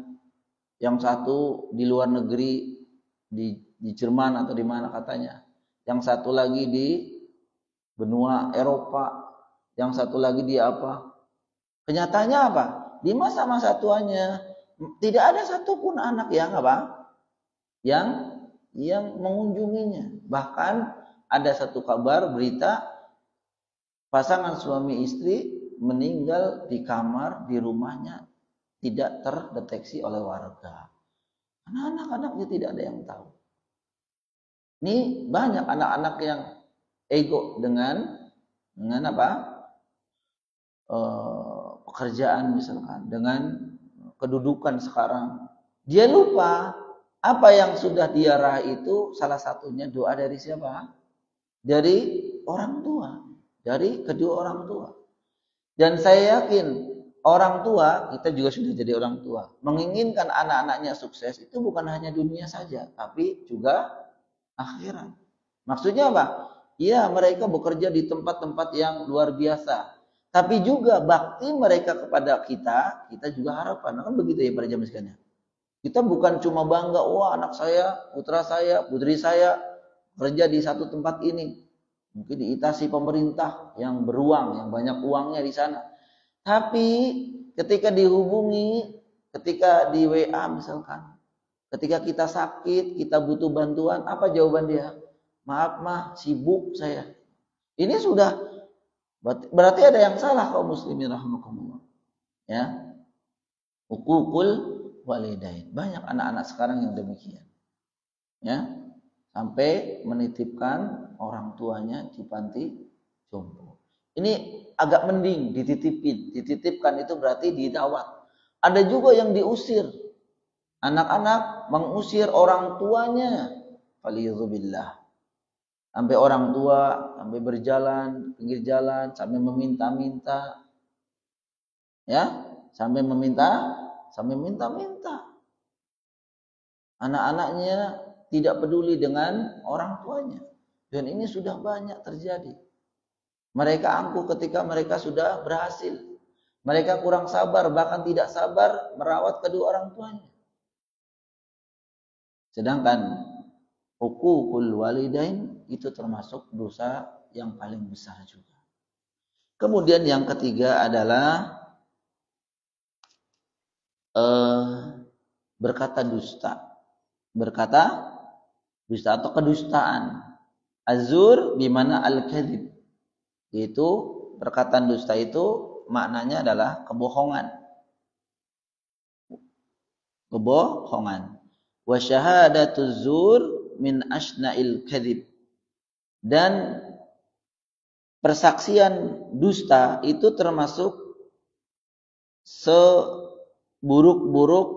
yang satu di luar negeri di Jerman atau di mana katanya, yang satu lagi di benua Eropa, yang satu lagi di apa. Kenyataannya apa? Di masa-masa tuanya tidak ada satupun anak yang mengunjunginya. Bahkan ada satu kabar berita pasangan suami istri meninggal di kamar di rumahnya, tidak terdeteksi oleh warga. Karena anak-anaknya tidak ada yang tahu. Ini banyak anak-anak yang ego dengan pekerjaan misalkan, dengan kedudukan sekarang. Dia lupa apa yang sudah dia raih itu salah satunya doa dari siapa? Dari orang tua, dari kedua orang tua. Dan saya yakin orang tua, kita juga sudah jadi orang tua, menginginkan anak-anaknya sukses itu bukan hanya dunia saja, tapi juga akhirat. Maksudnya apa? Ya, mereka bekerja di tempat-tempat yang luar biasa. Tapi juga bakti mereka kepada kita juga harapkan. Kan begitu ya para jamaah sekalian. Kita bukan cuma bangga, wah anak saya, putra saya, putri saya kerja di satu tempat ini. Mungkin diitasi pemerintah yang beruang, yang banyak uangnya di sana. Tapi ketika dihubungi, ketika di WA misalkan, ketika kita sakit, kita butuh bantuan, apa jawaban dia? Maaf mah, sibuk saya. Ini sudah berarti ada yang salah kaum muslimin rahimakumullah. Ya. Uququl walidain. Banyak anak-anak sekarang yang demikian. Ya. Sampai menitipkan orang tuanya di panti jompo. Ini agak mending dititipkan itu berarti didawat. Ada juga yang diusir. Anak-anak mengusir orang tuanya. Faliyadzubillah. Sampai orang tua, sampai berjalan, pinggir jalan, sampai meminta-minta. Ya, sampai minta-minta. Anak-anaknya tidak peduli dengan orang tuanya. Dan ini sudah banyak terjadi. Mereka angkuh ketika mereka sudah berhasil. Mereka kurang sabar, bahkan tidak sabar merawat kedua orang tuanya. Sedangkan uququl walidain itu termasuk dosa yang paling besar juga. Kemudian yang ketiga adalah berkata dusta. Berkata dusta atau kedustaan. Azur bimana al-kadzib. Yaitu perkataan dusta itu maknanya adalah kebohongan. Kebohongan. Wa syahadatuz zur min asna'il kadzib. Dan persaksian dusta itu termasuk seburuk-buruk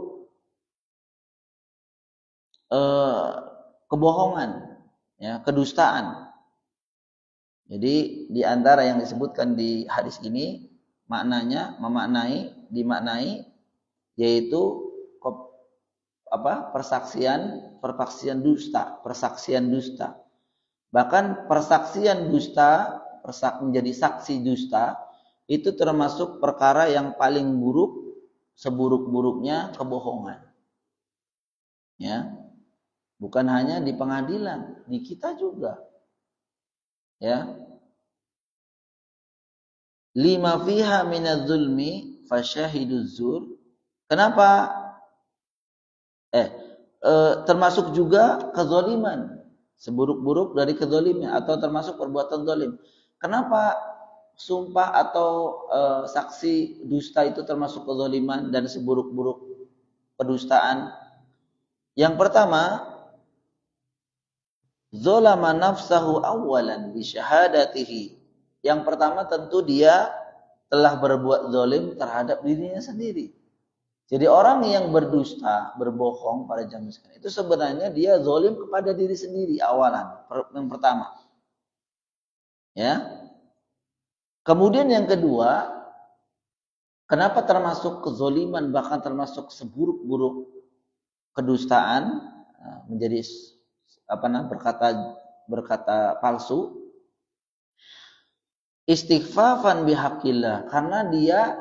kebohongan, ya, kedustaan. Jadi di antara yang disebutkan di hadis ini dimaknai yaitu persaksian dusta. Bahkan persaksian dusta, menjadi saksi dusta itu termasuk perkara yang paling buruk, seburuk-buruknya kebohongan. Ya. Bukan hanya di pengadilan, di kita juga. Ya. Lima fiha minadz-zulmi fasyahiduz zur. Kenapa? Termasuk juga kezaliman. Seburuk-buruk dari kezaliman atau termasuk perbuatan zalim. Kenapa sumpah atau saksi dusta itu termasuk kezaliman dan seburuk-buruk kedustaan? Yang pertama, zalama nafsahu awwalan bi syahadatihi. Yang pertama tentu dia telah berbuat zalim terhadap dirinya sendiri. Jadi orang yang berdusta, berbohong pada zaman sekarang itu sebenarnya dia zalim kepada diri sendiri awalan, yang pertama. Ya. Kemudian yang kedua, kenapa termasuk kezaliman bahkan termasuk seburuk-buruk kedustaan, menjadi berkata palsu, istighfafan bihaqqillah, karena dia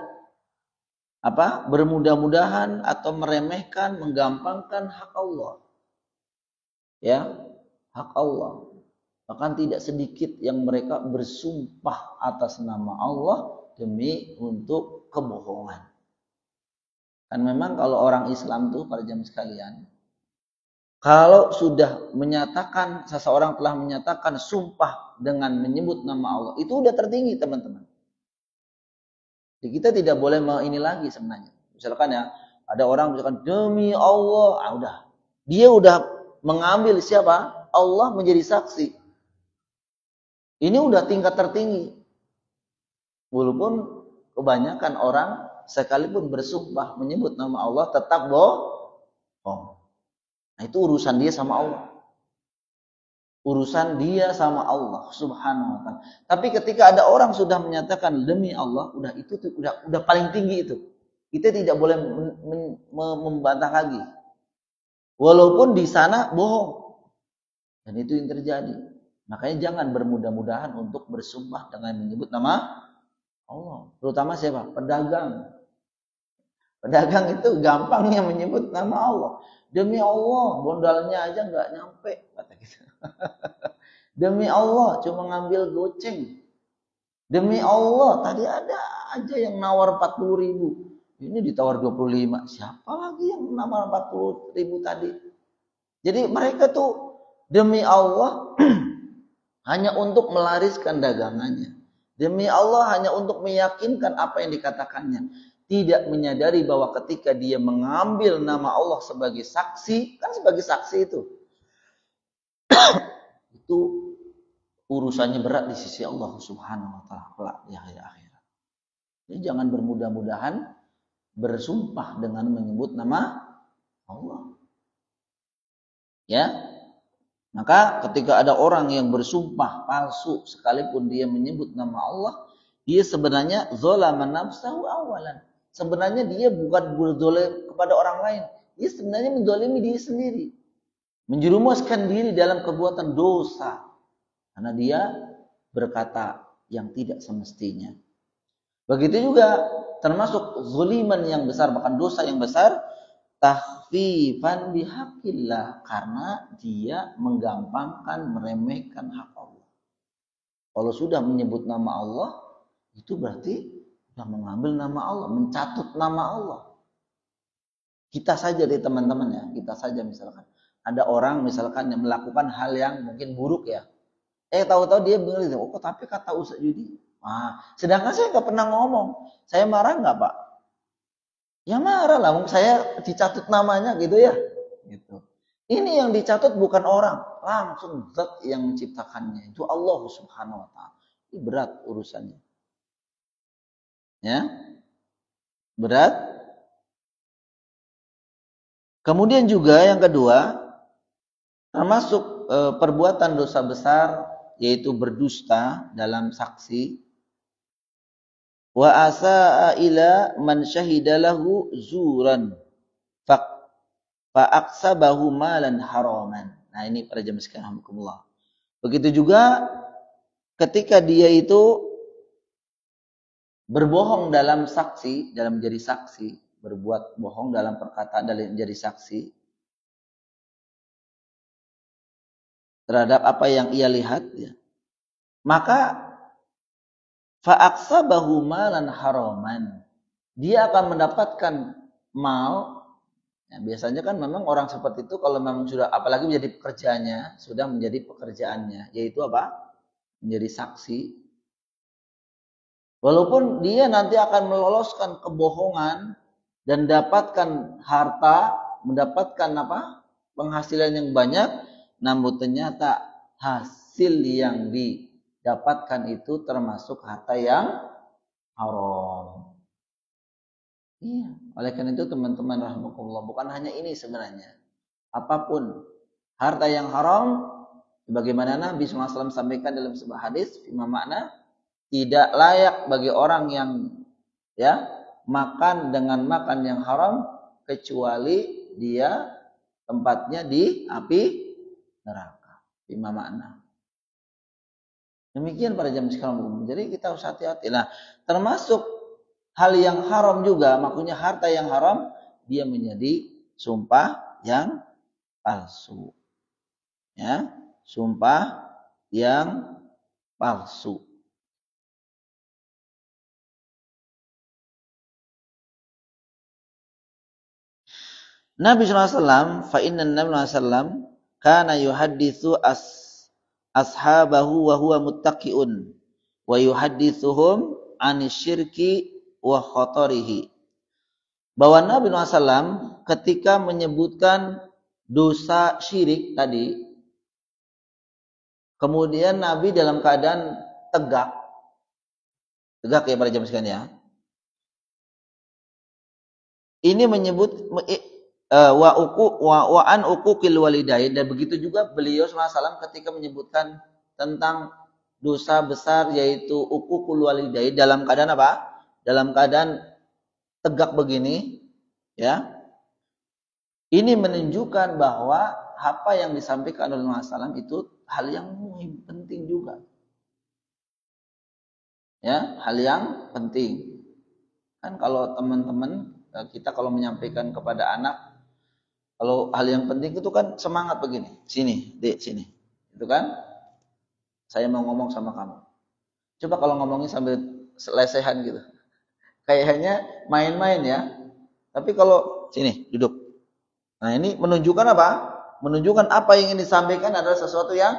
bermudah-mudahan atau meremehkan, menggampangkan hak Allah. Ya, hak Allah. Bahkan tidak sedikit yang mereka bersumpah atas nama Allah demi untuk kebohongan. Kan memang kalau orang Islam tuh pada jamaah sekalian, kalau sudah menyatakan, seseorang telah menyatakan sumpah dengan menyebut nama Allah, itu udah tertinggi, teman-teman. Jadi kita tidak boleh mau ini lagi sebenarnya. Misalkan ya, ada orang misalkan demi Allah, udah. Dia udah mengambil siapa? Allah menjadi saksi. Ini udah tingkat tertinggi. Walaupun kebanyakan orang sekalipun bersumpah menyebut nama Allah tetap bohong. Nah, itu urusan dia sama Allah. Urusan dia sama Allah Subhanahu wa taala. Tapi ketika ada orang sudah menyatakan demi Allah, udah itu udah paling tinggi itu. Kita tidak boleh membantah lagi. Walaupun di sana bohong. Dan itu yang terjadi. Makanya jangan bermudah-mudahan untuk bersumpah dengan menyebut nama Allah. Terutama siapa? Pedagang. Pedagang itu gampangnya menyebut nama Allah. Demi Allah, modalnya aja nggak nyampe, kata kita. Demi Allah, cuma ngambil goceng. Demi Allah, tadi ada aja yang nawar 40.000. Ini ditawar 25. Siapa lagi yang nawar 40.000 tadi? Jadi mereka tuh demi Allah hanya untuk melariskan dagangannya. Demi Allah hanya untuk meyakinkan apa yang dikatakannya. Tidak menyadari bahwa ketika dia mengambil nama Allah sebagai saksi, kan sebagai saksi itu urusannya berat di sisi Allah Subhanahu wa taala di akhirat. Jadi jangan bermudah-mudahan bersumpah dengan menyebut nama Allah. Ya. Maka ketika ada orang yang bersumpah palsu sekalipun dia menyebut nama Allah, dia sebenarnya zalama nafsahu awalan. Sebenarnya dia bukan berzalim kepada orang lain. Dia sebenarnya menzalimi diri sendiri. Menjerumuskan diri dalam perbuatan dosa. Karena dia berkata yang tidak semestinya. Begitu juga termasuk zuliman yang besar, bahkan dosa yang besar, tahfifan bihaqqillah, karena dia menggampangkan, meremehkan hak Allah. Kalau sudah menyebut nama Allah, itu berarti sudah mengambil nama Allah, mencatut nama Allah. Kita saja deh teman-teman ya, kita saja misalkan ada orang misalkan yang melakukan hal yang mungkin buruk ya. Tahu-tahu dia bilang, oh tapi kata Ustaz Yudi. Sedangkan saya nggak pernah ngomong. Saya marah nggak Pak? Ya marah lah, saya dicatut namanya gitu ya. Gitu. Ini yang dicatut bukan orang, langsung zat yang menciptakannya. Itu Allah Subhanahu wa taala. Ini berat urusannya. Ya. Berat. Kemudian juga yang kedua, termasuk perbuatan dosa besar, yaitu berdusta dalam saksi. Wa asaa ila man syahidalahu zuran. fa aqsabahu malan haraman. Nah, ini para jamaah sekalian rahimakumullah. Begitu juga ketika dia itu berbohong dalam saksi, dalam menjadi saksi, berbuat bohong dalam perkataan dalam menjadi saksi terhadap apa yang ia lihat, ya. Maka fa'aqsabahu malan haraman. Dia akan mendapatkan mal. Ya, biasanya kan memang orang seperti itu kalau memang sudah, apalagi menjadi pekerjaannya, sudah menjadi pekerjaannya, yaitu apa? Menjadi saksi. Walaupun dia nanti akan meloloskan kebohongan dan dapatkan harta, mendapatkan apa? Penghasilan yang banyak, namun ternyata hasil yang didapatkan itu termasuk harta yang haram. Iya, oleh karena itu teman-teman rahimakumullah, bukan hanya ini sebenarnya. Apapun harta yang haram, bagaimana Nabi SAW sampaikan dalam sebuah hadis, fima makna, tidak layak bagi orang yang ya makan dengan makan yang haram kecuali dia tempatnya di api neraka. Fima makna. Demikian para jamaah sekalian. Jadi kita harus hati-hati. Nah, termasuk hal yang haram juga, maksudnya harta yang haram, dia menjadi sumpah yang palsu. Ya, sumpah yang palsu. Nabi SAW, fa inna Nabi SAW kana yuhadditsu ashabahu wa huwa muttaqiun wa yuhadditsuhum 'anis syirki wa khatarihi. Bahwa Nabi SAW ketika menyebutkan dosa syirik tadi, kemudian Nabi dalam keadaan tegak ya para jamaah sekalian ya. Ini menyebut wa an uquqil walidain, dan begitu juga beliau SAW ketika menyebutkan tentang dosa besar yaitu uququl walidain dalam keadaan apa? Dalam keadaan tegak begini, ya. Ini menunjukkan bahwa apa yang disampaikan oleh Rasulullah SAW itu hal yang muhim, penting juga. Ya, hal yang penting. Kan kalau teman-teman kita kalau menyampaikan kepada anak, kalau hal yang penting itu kan semangat begini. Sini, Dek, sini. Itu kan? Saya mau ngomong sama kamu. Coba kalau ngomongin sambil lesehan gitu. Kayaknya main-main ya. Tapi kalau sini, duduk. Nah, ini menunjukkan apa? Menunjukkan apa yang ingin disampaikan adalah sesuatu yang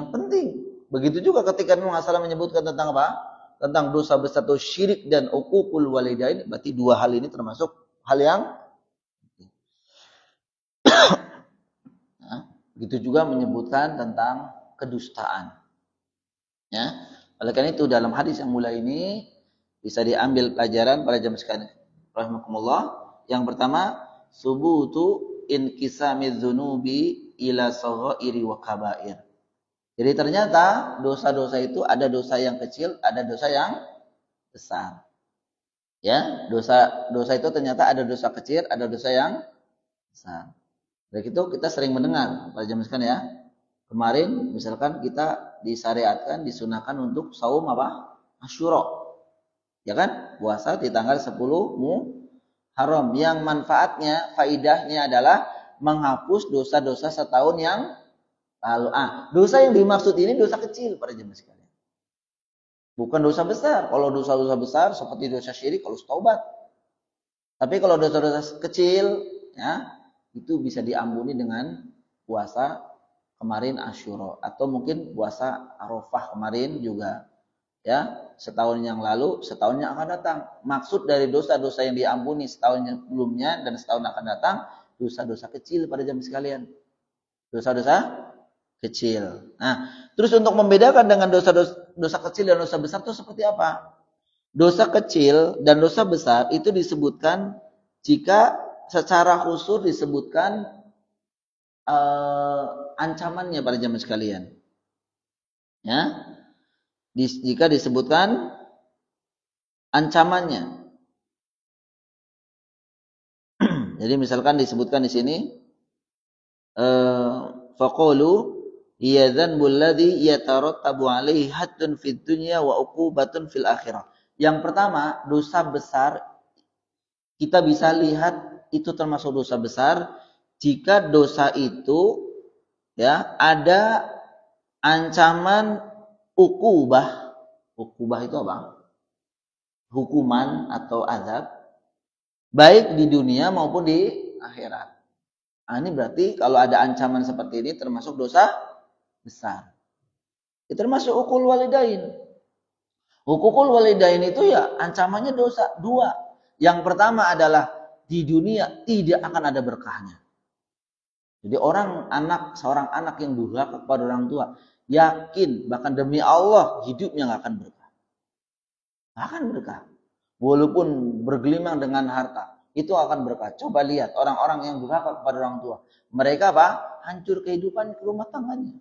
penting. Begitu juga ketika Nabi SAW menyebutkan tentang apa? Tentang dosa besar atau syirik dan uququl walidain, berarti dua hal ini termasuk hal yang begitu juga menyebutkan tentang kedustaan. Ya. Oleh karena itu dalam hadis yang mulai ini bisa diambil pelajaran para jamaah sekalian rahimakumullah. Yang pertama, subutu inkisamiz dzunubi ila saghairi wa kabair. Jadi ternyata dosa-dosa itu ada dosa yang kecil, ada dosa yang besar. Ya, dosa itu ternyata ada dosa kecil, ada dosa yang besar. Dari itu kita sering mendengar pada zaman sekarang ya. Kemarin misalkan kita disyariatkan, disunahkan untuk saum apa? Asyura. Ya kan? Puasa di tanggal 10 Muharram yang manfaatnya, faidahnya adalah menghapus dosa-dosa setahun yang lalu. Dosa yang dimaksud ini dosa kecil pada jemaah sekalian. Bukan dosa besar. Kalau dosa-dosa besar seperti dosa syirik kalau taubat. Tapi kalau dosa-dosa kecil ya, itu bisa diampuni dengan puasa kemarin Asyura atau mungkin puasa Arafah kemarin juga. Ya, setahun yang lalu, setahun yang akan datang. Maksud dari dosa-dosa yang diampuni setahun yang sebelumnya dan setahun akan datang, dosa-dosa kecil pada jemaah sekalian. Dosa-dosa kecil. Nah, terus untuk membedakan dengan dosa kecil dan dosa besar itu seperti apa? Dosa kecil dan dosa besar itu disebutkan jika secara khusus disebutkan ancamannya pada jamaah sekalian. Ya. Jika disebutkan ancamannya. Jadi misalkan disebutkan di sini faqulu hiya dzanbul ladzi yatarattabu alaihi haddun fid dunya wa uqubatun fil akhirah. Yang pertama, dosa besar kita bisa lihat itu termasuk dosa besar jika dosa itu ya ada ancaman uqubah. Uqubah itu apa? Hukuman atau azab baik di dunia maupun di akhirat. Nah, ini berarti kalau ada ancaman seperti ini termasuk dosa besar. Itu termasuk uqul walidain. Uqul walidain itu ya ancamannya dosa dua. Yang pertama adalah di dunia tidak akan ada berkahnya. Jadi seorang anak yang durhaka kepada orang tua, yakin bahkan demi Allah hidupnya nggak akan berkah. Nggak akan berkah. Walaupun bergelimang dengan harta, itu akan berkah. Coba lihat orang-orang yang durhaka kepada orang tua. Mereka apa? Hancur kehidupan ke rumah tangganya.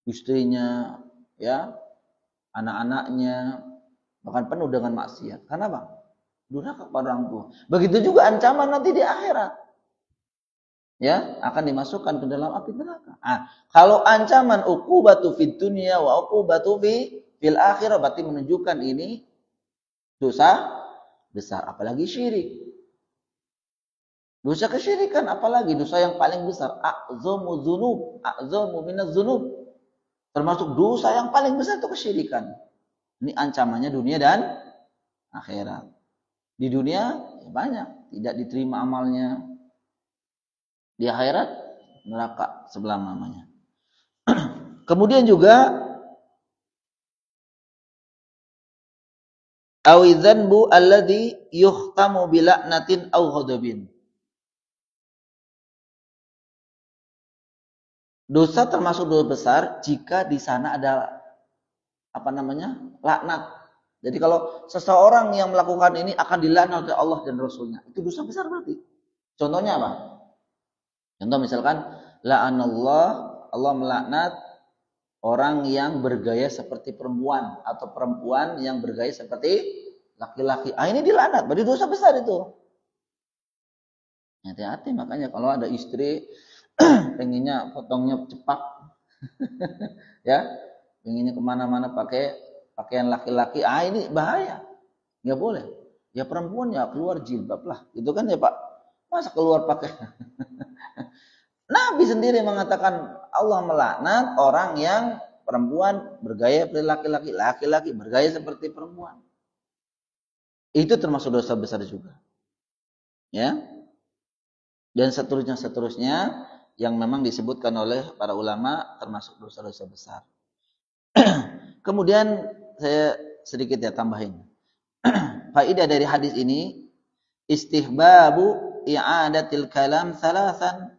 Istrinya, ya, anak-anaknya, bahkan penuh dengan maksiat. Karena apa? Durhaka kepada orang tua. Begitu juga ancaman nanti di akhirat. Ya, akan dimasukkan ke dalam api neraka. Nah, kalau ancaman uqubatu fid dunya wa uqubatu fil akhirah berarti menunjukkan ini dosa besar, apalagi syirik. Dosa kesyirikan apalagi dosa yang paling besar, a'zamu dzunub, a'zamu minaz dzunub. Termasuk dosa yang paling besar itu kesyirikan. Ini ancamannya dunia dan akhirat. Di dunia ya banyak, tidak diterima amalnya. Di akhirat neraka selama-lamanya. Kemudian juga awidzanbu alladhi yuhtamu bila'natin aw ghadabin. Dosa termasuk dosa besar jika di sana ada laknat. Jadi kalau seseorang yang melakukan ini akan dilaknat oleh Allah dan Rasulnya, itu dosa besar berarti. Contohnya apa? Contoh misalkan Allah melaknat orang yang bergaya seperti perempuan atau perempuan yang bergaya seperti laki-laki. Ini dilaknat, berarti dosa besar itu. Hati-hati makanya kalau ada istri pengennya potongnya cepat, ya, pengennya kemana-mana pakai pakaian laki-laki. Ini bahaya, nggak boleh. Ya perempuan ya keluar jilbab lah, gitu kan ya Pak. Masa keluar pakai Nabi sendiri mengatakan Allah melaknat orang yang perempuan bergaya seperti laki-laki, laki-laki bergaya seperti perempuan. Itu termasuk dosa besar juga. Ya. Dan seterusnya yang memang disebutkan oleh para ulama termasuk dosa-dosa besar. Kemudian saya sedikit ya tambahin. Faedah dari hadis ini istihbabu i'adatil kalam salasan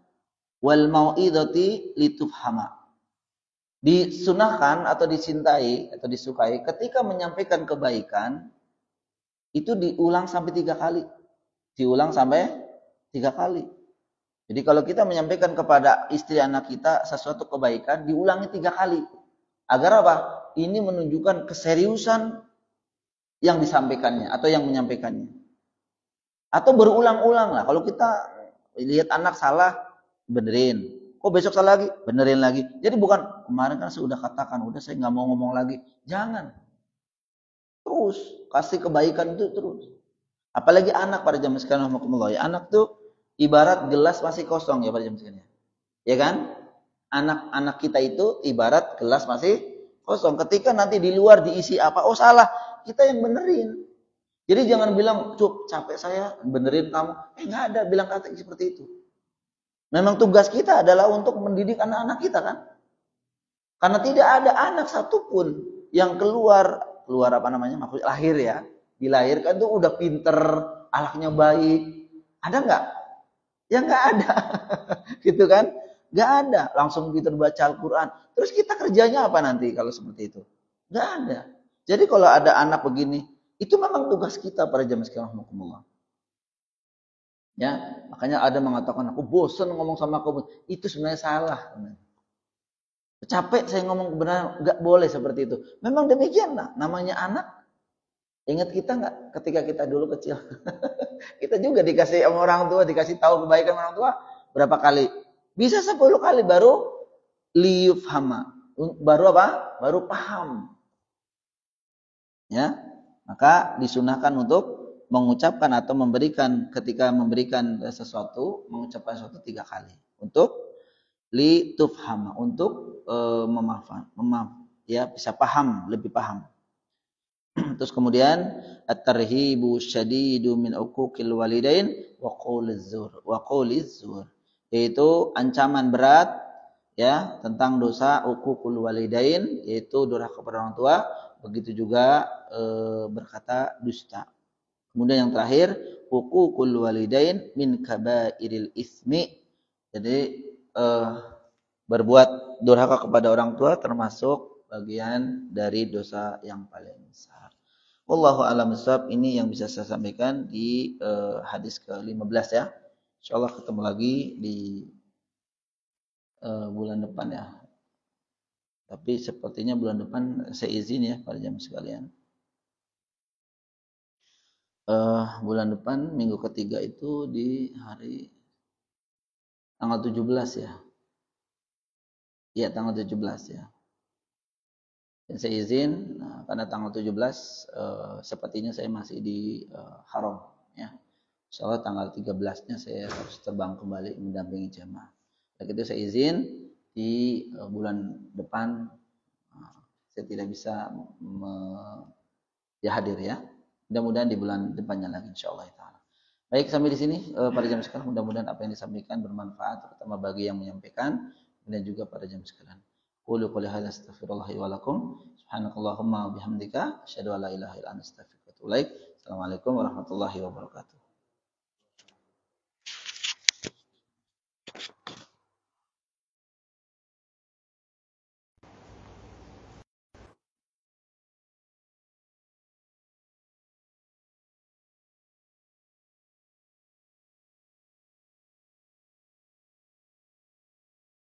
wal mau'idati litufhama. Disunahkan atau dicintai atau disukai ketika menyampaikan kebaikan itu diulang sampai 3 kali. Diulang sampai 3 kali. Jadi kalau kita menyampaikan kepada istri anak kita sesuatu kebaikan diulangi 3 kali. Agar apa? Ini menunjukkan keseriusan yang disampaikannya atau yang menyampaikannya. Atau berulang-ulang lah. Kalau kita lihat anak salah, benerin. Kok besok salah lagi? Benerin lagi. Jadi bukan, kemarin kan saya udah katakan, udah saya nggak mau ngomong lagi. Jangan. Terus, kasih kebaikan itu terus. Apalagi anak pada zaman sekarang, anak tuh ibarat gelas masih kosong ya pada zaman sekarang. Ya kan? Anak-anak kita itu ibarat gelas masih kosong. Ketika nanti di luar diisi apa? Oh salah. Kita yang benerin. Jadi jangan bilang, "Cuk, capek saya benerin kamu." Nggak ada bilang kata seperti itu. Memang tugas kita adalah untuk mendidik anak-anak kita kan. Karena tidak ada anak satupun yang keluar maksud lahir ya. Dilahirkan tuh udah pinter, akhlaknya baik. Ada nggak? Ya nggak ada. Gitu kan? Nggak ada. Langsung pinter baca Al-Quran. Terus kita kerjanya apa nanti kalau seperti itu? Nggak ada. Jadi kalau ada anak begini, itu memang tugas kita pada zaman sekarang. Ya, makanya ada mengatakan aku bosan ngomong sama kamu. Itu sebenarnya salah. Capek saya ngomong kebenaran, nggak boleh seperti itu. Memang demikian lah, namanya anak. Ingat kita nggak ketika kita dulu kecil? Kita juga dikasih sama orang tua, dikasih tahu kebaikan orang tua berapa kali? Bisa 10 kali baru liyufhama. Baru apa? Baru paham. Ya. Maka disunahkan untuk mengucapkan atau memberikan ketika memberikan sesuatu, mengucapkan sesuatu 3 kali. Untuk litufhama, untuk ya bisa paham, lebih paham. Terus kemudian at-tarhibu syadidu min uquqil walidain wa qauliz zur. Yaitu ancaman berat ya tentang dosa uququl walidain, yaitu durhaka kepada orang tua, begitu juga berkata dusta. Kemudian yang terakhir uququl walidain min kabairil ismi. Jadi berbuat durhaka kepada orang tua termasuk bagian dari dosa yang paling besar. Wallahu a'lam bishawab. Ini yang bisa saya sampaikan di hadis ke-15 ya. Insyaallah ketemu lagi di bulan depan ya. Tapi sepertinya bulan depan saya izin ya para jamaah sekalian. Bulan depan minggu ketiga itu di hari tanggal 17 ya. Iya, tanggal 17 ya. Dan saya izin karena tanggal 17 sepertinya saya masih di Haram ya. Insyaallah tanggal 13-nya saya harus terbang kembali mendampingi jamaah. Oleh itu saya izin di bulan depan saya tidak bisa hadir ya. Mudah-mudahan di bulan depannya lagi insyaallah taala. Baik, sampai di sini para jamaah sekalian, mudah-mudahan apa yang disampaikan bermanfaat terutama bagi yang menyampaikan dan juga para jamaah sekalian. Qulu qouli hadza astaghfirullah wa lakum. Subhanakallahumma wa bihamdika asyhadu an la ilaha illa anta astaghfiruka wa atubu ilaik. Assalamualaikum warahmatullahi wabarakatuh.